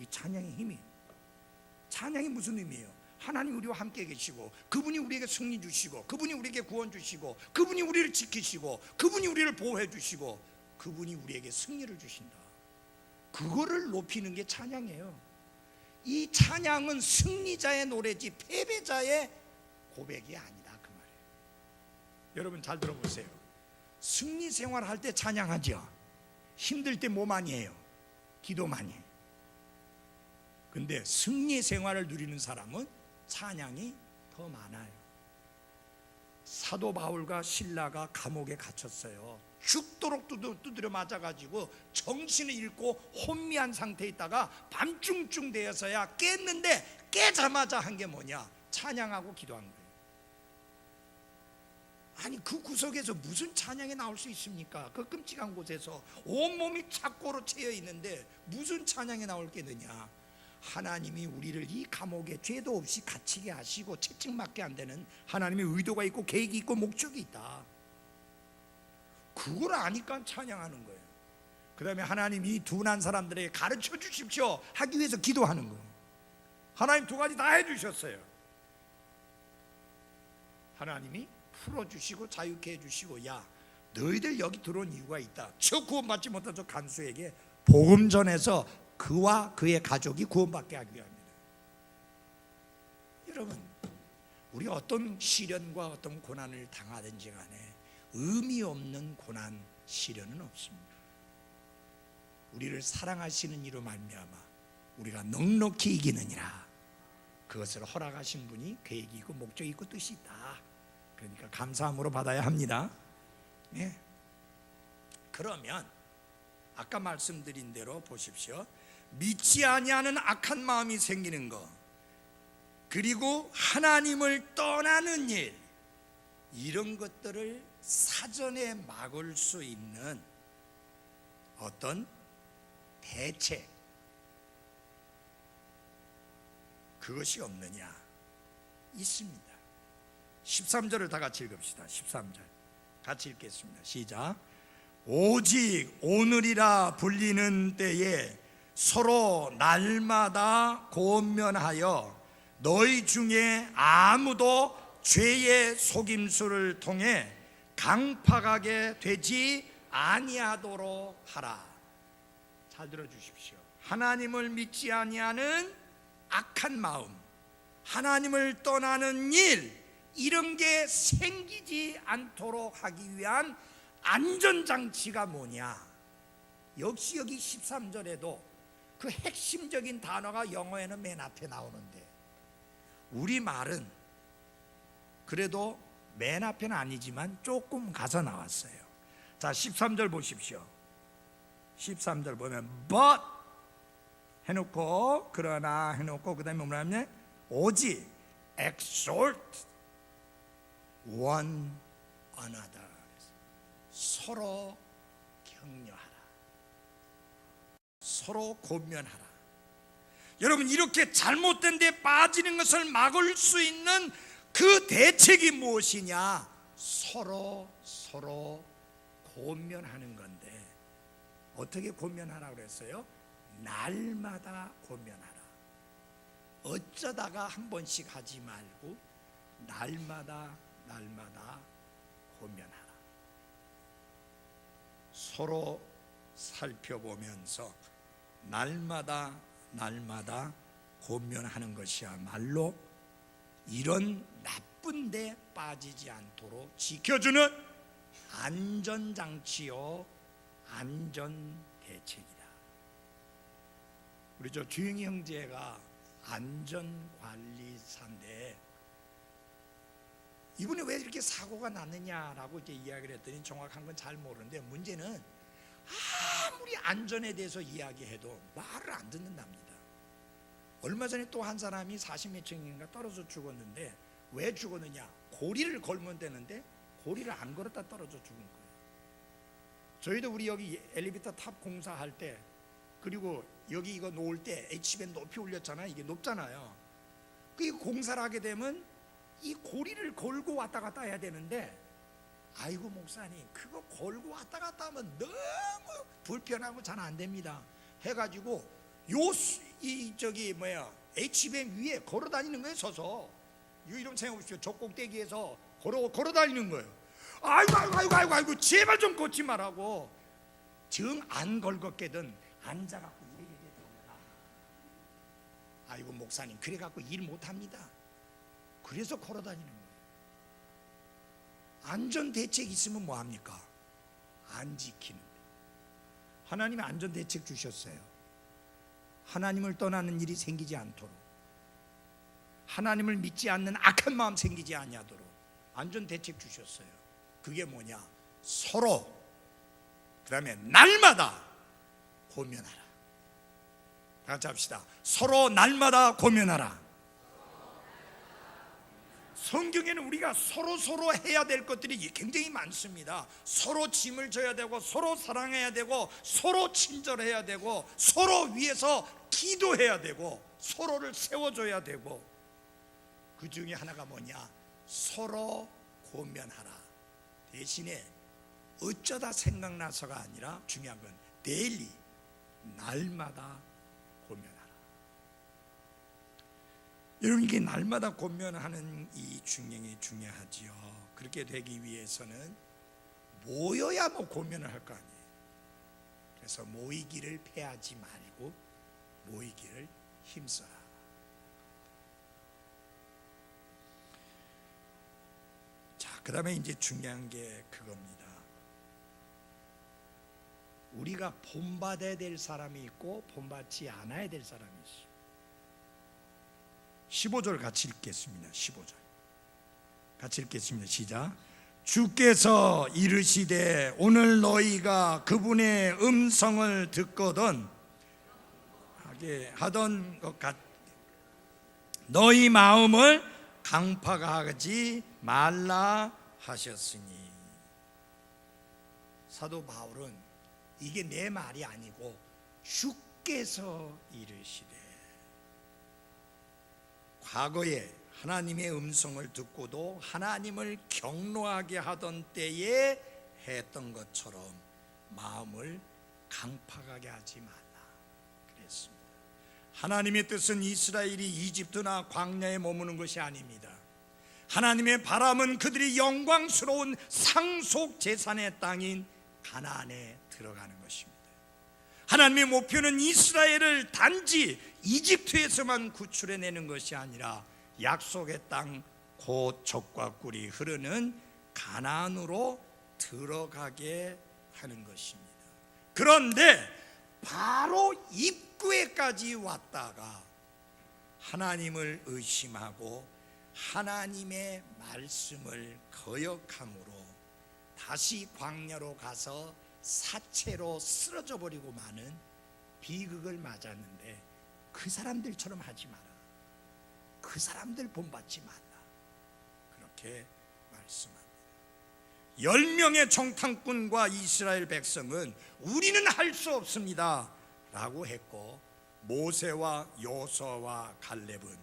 이 찬양의 힘이, 찬양이 무슨 의미예요? 하나님 우리와 함께 계시고, 그분이 우리에게 승리 주시고, 그분이 우리에게 구원 주시고, 그분이 우리를 지키시고, 그분이 우리를 보호해 주시고, 그분이 우리에게 승리를 주신다. 그거를 높이는 게 찬양이에요. 이 찬양은 승리자의 노래지 패배자의 고백이 아니다, 그 말이에요. 여러분 잘 들어보세요. 승리 생활할 때 찬양하죠. 힘들 때 뭐 많이 해요? 기도 많이 해요. 근데 승리 생활을 누리는 사람은 찬양이 더 많아요. 사도 바울과 실라가 감옥에 갇혔어요. 죽도록 두드려 맞아가지고 정신을 잃고 혼미한 상태에 있다가 밤중쯤 되어서야 깼는데, 깨자마자 한 게 뭐냐? 찬양하고 기도한 거예요. 아니 그 구석에서 무슨 찬양이 나올 수 있습니까? 그 끔찍한 곳에서 온몸이 착고로 채여 있는데 무슨 찬양이 나올 게 있느냐? 하나님이 우리를 이 감옥에 죄도 없이 갇히게 하시고 채찍맞게 안 되는 하나님의 의도가 있고 계획이 있고 목적이 있다. 그걸 아니까 찬양하는 거예요. 그 다음에 하나님이 둔한 사람들에게 가르쳐 주십시오 하기 위해서 기도하는 거예요. 하나님 두 가지 다 해주셨어요. 하나님이 풀어주시고 자유케 해주시고, 야 너희들 여기 들어온 이유가 있다. 저 구원받지 못한 저 간수에게 복음 전해서 그와 그의 가족이 구원받게 하기 위함이다. 여러분, 우리 어떤 시련과 어떤 고난을 당하든지 간에 의미 없는 고난, 시련은 없습니다. 우리를 사랑하시는 이로 말미암아 우리가 넉넉히 이기느니라. 그것을 허락하신 분이 계획이 있고 목적이 있고 뜻이 있다. 그러니까 감사함으로 받아야 합니다. 네. 그러면 아까 말씀드린 대로 보십시오. 믿지 아니하는 악한 마음이 생기는 것, 그리고 하나님을 떠나는 일, 이런 것들을 사전에 막을 수 있는 어떤 대책, 그것이 없느냐? 있습니다. 13절을 다 같이 읽읍시다. 13절 같이 읽겠습니다. 시작. 오직 오늘이라 불리는 때에 서로 날마다 권면하여 너희 중에 아무도 죄의 속임수를 통해 강팍하게 되지 아니하도록 하라. 잘 들어주십시오. 하나님을 믿지 아니하는 악한 마음, 하나님을 떠나는 일, 이런 게 생기지 않도록 하기 위한 안전장치가 뭐냐? 역시 여기 13절에도 그 핵심적인 단어가 영어에는 맨 앞에 나오는데, 우리말은 그래도 맨 앞에는 아니지만 조금 가서 나왔어요. 자, 13절 보십시오. 13절 보면 but 해놓고, 그러나 해놓고, 그 다음에 뭐냐면 오직 exhort one another, 서로 격려하라, 서로 권면하라. 여러분, 이렇게 잘못된 데 빠지는 것을 막을 수 있는 그 대책이 무엇이냐? 서로 권면하는 건데, 어떻게 권면하라고 그랬어요? 날마다 권면하라. 어쩌다가 한 번씩 하지 말고 날마다 권면하라. 서로 살펴보면서 날마다 권면하는 것이야말로 이런 나쁜 데 빠지지 않도록 지켜주는 안전장치요, 안전대책이다. 우리 저 주영이 형제가 안전관리사인데, 이분이 왜 이렇게 사고가 났느냐라고 이제 이야기를 했더니 정확한 건 잘 모르는데, 문제는 아무리 안전에 대해서 이야기해도 말을 안 듣는답니다. 얼마 전에 또 한 사람이 40몇 층인가 떨어져 죽었는데, 왜 죽었느냐? 고리를 걸면 되는데 고리를 안 걸었다 떨어져 죽은 거예요. 저희도 우리 여기 엘리베이터 탑 공사할 때, 그리고 여기 이거 놓을 때 H밴 높이 올렸잖아요. 이게 높잖아요. 그 공사를 하게 되면 이 고리를 걸고 왔다 갔다 해야 되는데, 아이고 목사님 그거 걸고 왔다 갔다 하면 너무 불편하고 잘 안 됩니다 해가지고 H밴 위에 걸어 다니는 거예요. 서서 이름 생각해보십시오. 족꼭대기에서 걸어 다니는 거예요. 아이고 제발 좀 걷지 말라고. 정 안 걸걷게든 앉아갖고 이렇게 되더라. 아이고 목사님 그래갖고 일 못합니다. 그래서 걸어 다니는 거예요. 안전대책 있으면 뭐합니까? 안 지키는데. 하나님이 안전대책 주셨어요. 하나님을 떠나는 일이 생기지 않도록, 하나님을 믿지 않는 악한 마음 생기지 아니하도록 안전대책 주셨어요. 그게 뭐냐? 서로, 그 다음에 날마다 고면하라. 다 같이 합시다. 서로 날마다 고면하라. 성경에는 우리가 서로 해야 될 것들이 굉장히 많습니다. 서로 짐을 져야 되고, 서로 사랑해야 되고, 서로 친절해야 되고, 서로 위해서 기도해야 되고, 서로를 세워줘야 되고, 그 중에 하나가 뭐냐? 서로 고면하라. 대신에 어쩌다 생각나서가 아니라 중요한 건 데일리, 날마다 고면하라. 여러분, 이게 날마다 고면하는 이 중량이 중요하지요. 그렇게 되기 위해서는 모여야 고면을 할 거 아니에요. 그래서 모이기를 패하지 말고 모이기를 힘써라. 자, 그 다음에 이제 중요한 게 그겁니다. 우리가 본받아야 될 사람이 있고 본받지 않아야 될 사람이 있어요. 15절 같이 읽겠습니다. 15절 같이 읽겠습니다. 시작. 주께서 이르시되 오늘 너희가 그분의 음성을 듣거든 하던 것 같 너희 마음을 강팍하지 말라 하셨으니. 사도 바울은 이게 내 말이 아니고 주께서 이르시되, 과거에 하나님의 음성을 듣고도 하나님을 경노하게 하던 때에 했던 것처럼 마음을 강팍하게 하지 말라 그랬습니다. 하나님의 뜻은 이스라엘이 이집트나 광야에 머무는 것이 아닙니다. 하나님의 바람은 그들이 영광스러운 상속 제산의 땅인 가나안에 들어가는 것입니다. 하나님의 목표는 이스라엘을 단지 이집트에서만 구출해내는 것이 아니라 약속의 땅 곧 젖과 꿀이 흐르는 가나안으로 들어가게 하는 것입니다. 그런데 바로 입구에까지 왔다가 하나님을 의심하고 하나님의 말씀을 거역함으로 다시 광야로 가서 사체로 쓰러져 버리고 마는 비극을 맞았는데, 그 사람들처럼 하지 마라. 그 사람들 본받지 말라. 그렇게 말씀합니다. 10명의 정탐꾼과 이스라엘 백성은 우리는 할 수 없습니다 라고 했고, 모세와 여호수아와 갈렙은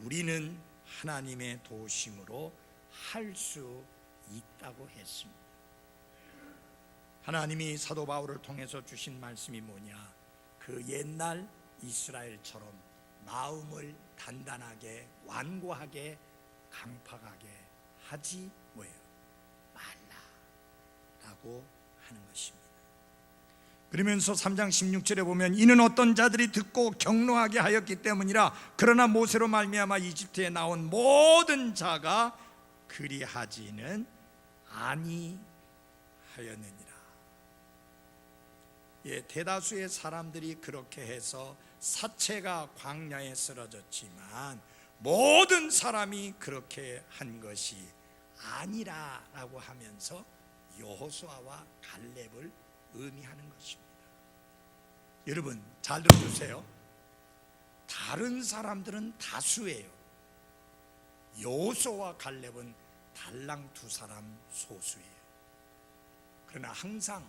우리는 하나님의 도우심으로 할 수 있다고 했습니다. 하나님이 사도 바울을 통해서 주신 말씀이 뭐냐? 그 옛날 이스라엘처럼 마음을 단단하게, 완고하게, 강팍하게 하지 말라라고 하는 것입니다. 그러면서 3장 16절에 보면 이는 어떤 자들이 듣고 경노하게 하였기 때문이라. 그러나 모세로 말미암아 이집트에 나온 모든 자가 그리하지는 아니하였느니라. 대다수의 사람들이 그렇게 해서 사체가 광야에 쓰러졌지만 모든 사람이 그렇게 한 것이 아니라라고 하면서 여호수아와 갈렙을 의미하는 것입니다. 여러분 잘 들어주세요. 다른 사람들은 다수예요. 여호수아와 갈렙은 달랑 2사람 소수예요. 그러나 항상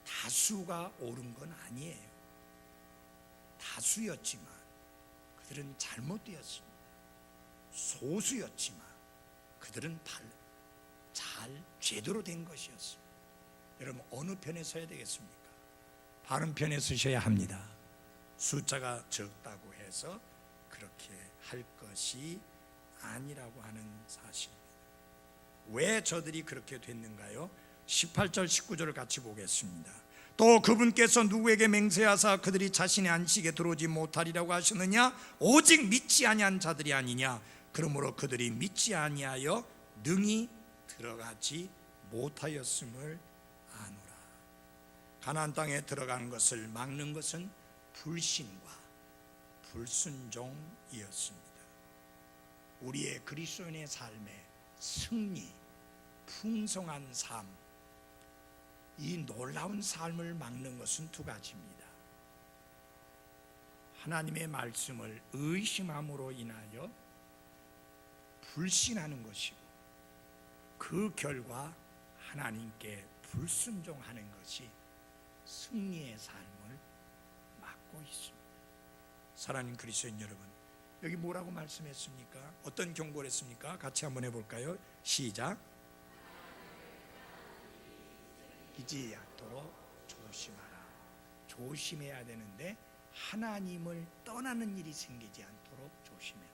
다수가 옳은 건 아니에요. 다수였지만 그들은 잘못되었습니다. 소수였지만 그들은 잘 제대로 된 것이었습니다. 여러분 어느 편에 서야 되겠습니까? 바른 편에 서셔야 합니다. 숫자가 적다고 해서 그렇게 할 것이 아니라고 하는 사실입니다. 왜 저들이 그렇게 됐는가요? 18절 19절을 같이 보겠습니다. 또 그분께서 누구에게 맹세하사 그들이 자신의 안식에 들어오지 못하리라고 하셨느냐? 오직 믿지 아니한 자들이 아니냐? 그러므로 그들이 믿지 아니하여 능히 들어가지 못하였음을 아노라. 가나안 땅에 들어가는 것을 막는 것은 불신과 불순종이었습니다. 우리의 그리스도인의 삶의 승리, 풍성한 삶, 이 놀라운 삶을 막는 것은 두 가지입니다. 하나님의 말씀을 의심함으로 인하여 불신하는 것이고, 그 결과 하나님께 불순종하는 것이 승리의 삶을 막고 있습니다. 사랑하는 그리스도인 여러분, 여기 뭐라고 말씀했습니까? 어떤 경고를 했습니까? 같이 한번 해볼까요? 시작. 잊지 않도록 조심하라. 조심해야 되는데 하나님을 떠나는 일이 생기지 않도록 조심해라.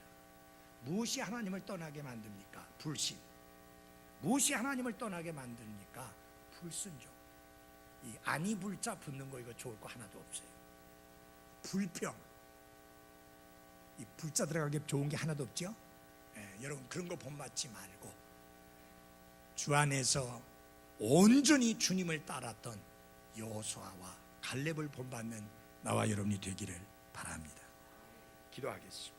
무엇이 하나님을 떠나게 만듭니까? 불신. 무엇이 하나님을 떠나게 만듭니까? 불순종. 이 아니 불자 붙는 거 이거 좋을 거 하나도 없어요. 불평. 이 불자 들어간 게 좋은 게 하나도 없죠? 여러분 그런 거 본받지 말고 주 안에서 온전히 주님을 따랐던 여호수아와 갈렙을 본받는 나와 여러분이 되기를 바랍니다. 기도하겠습니다.